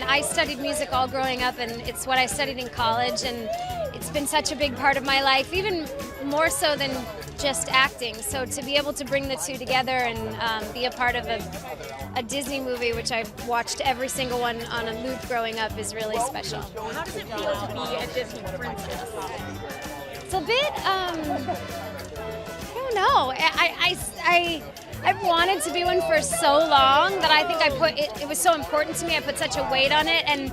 I studied music all growing up, and it's what I studied in college, and it's been such a big part of my life, even more so than just acting. So to be able to bring the two together and be a part of a Disney movie, which I've watched every single one on a loop growing up, is really special. How does it feel to be a Disney princess? It's a bit, I don't know. I've wanted to be one for so long that I think it was so important to me. I put such a weight on it, and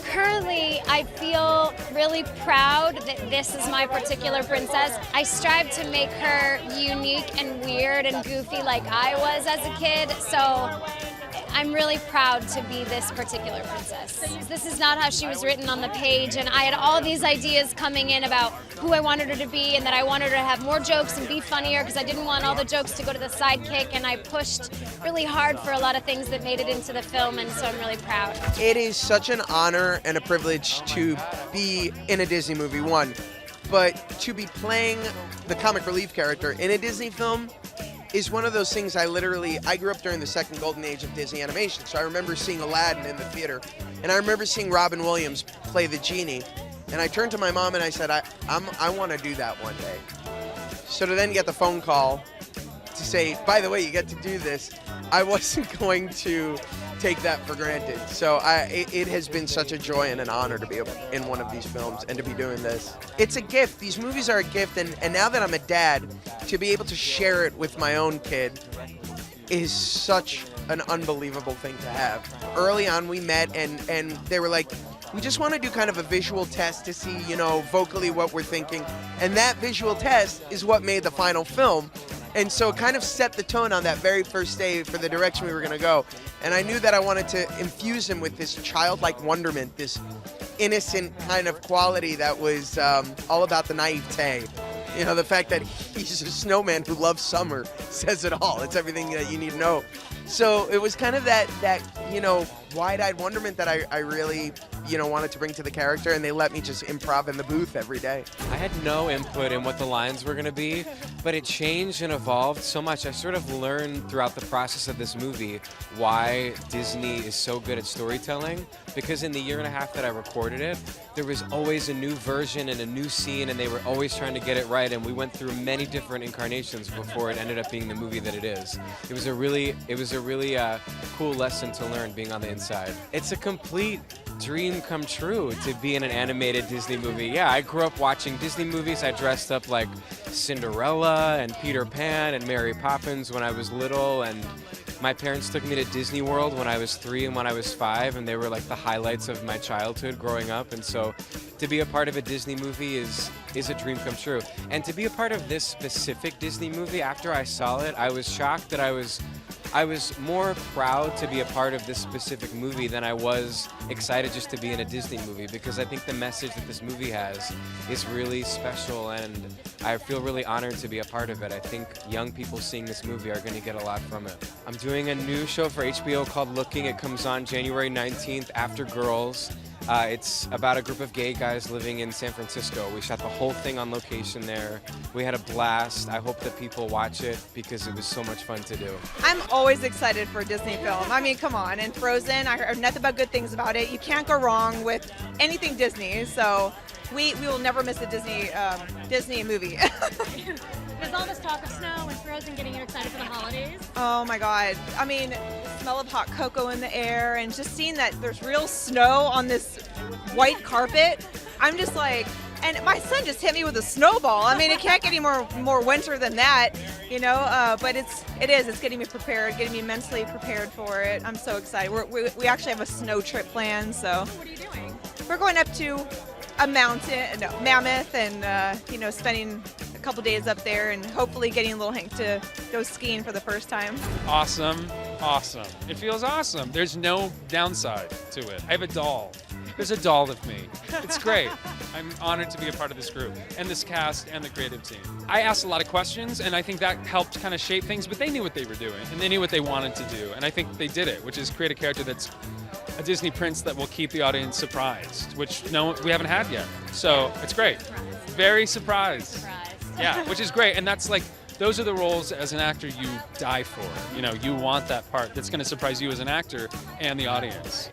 currently I feel really proud that this is my particular princess. I strive to make her unique and weird and goofy like I was as a kid, so I'm really proud to be this particular princess. This is not how she was written on the page, and I had all these ideas coming in about who I wanted her to be, and that I wanted her to have more jokes and be funnier, because I didn't want all the jokes to go to the sidekick, and I pushed really hard for a lot of things that made it into the film, and so I'm really proud. It is such an honor and a privilege to be in a Disney movie, one, but to be playing the comic relief character in a Disney film is one of those things. I grew up during the second golden age of Disney animation, so I remember seeing Aladdin in the theater, and I remember seeing Robin Williams play the genie, and I turned to my mom and I said, I want to do that one day. So to then get the phone call to say, by the way, you get to do this, I wasn't going to take that for granted. So it has been such a joy and an honor to be in one of these films and to be doing this. It's a gift. These movies are a gift, and now that I'm a dad, to be able to share it with my own kid is such an unbelievable thing to have. Early on we met and they were like, we just want to do kind of a visual test to see, vocally what we're thinking. And that visual test is what made the final film. And so it kind of set the tone on that very first day for the direction we were going to go. And I knew that I wanted to infuse him with this childlike wonderment, this innocent kind of quality that was all about the naivete. The fact that he's a snowman who loves summer says it all. It's everything that you need to know. So it was kind of that wide-eyed wonderment that I really, wanted to bring to the character, and they let me just improv in the booth every day. I had no input in what the lines were going to be, but it changed and evolved so much. I sort of learned throughout the process of this movie why Disney is so good at storytelling, because in the year and a half that I recorded it, there was always a new version and a new scene, and they were always trying to get it right, and we went through many different incarnations before it ended up being the movie that it is. It was a really cool lesson to learn being on the inside. It's a complete dream come true to be in an animated Disney movie. Yeah, I grew up watching Disney movies. I dressed up like Cinderella and Peter Pan and Mary Poppins when I was little, and my parents took me to Disney World when I was 3 and when I was 5, and they were like the highlights of my childhood growing up. And so to be a part of a Disney movie is a dream come true. And to be a part of this specific Disney movie, after I saw it, I was shocked that I was more proud to be a part of this specific movie than I was excited just to be in a Disney movie, because I think the message that this movie has is really special, and I feel really honored to be a part of it. I think young people seeing this movie are going to get a lot from it. I'm doing a new show for HBO called Looking. It comes on January 19th after Girls. It's about a group of gay guys living in San Francisco. We shot the whole thing on location there. We had a blast. I hope that people watch it because it was so much fun to do. I'm always excited for a Disney film. I mean, come on. And Frozen, I heard nothing but good things about it. You can't go wrong with anything Disney. So we will never miss a Disney movie. There's all this talk of snow and Frozen getting you excited for the holidays. Oh my God. I mean, the smell of hot cocoa in the air and just seeing that there's real snow on this white carpet. I'm just like, and my son just hit me with a snowball. I mean, it can't get any more winter than that, but it's getting me prepared, getting me mentally prepared for it. I'm so excited. We actually have a snow trip planned, so. What are you doing? We're going up to a Mammoth, and spending a couple days up there, and hopefully getting a little hint to go skiing for the first time. Awesome. It feels awesome. There's no downside to it. I have a doll. There's a doll of me. It's great. I'm honored to be a part of this group and this cast and the creative team. I asked a lot of questions, and I think that helped kind of shape things, but they knew what they were doing, and they knew what they wanted to do, and I think they did it, which is create a character that's a Disney prince that will keep the audience surprised, which we haven't had yet. So it's great. Very surprised. Yeah, which is great. And that's like, those are the roles as an actor you die for. You want that part that's going to surprise you as an actor and the audience.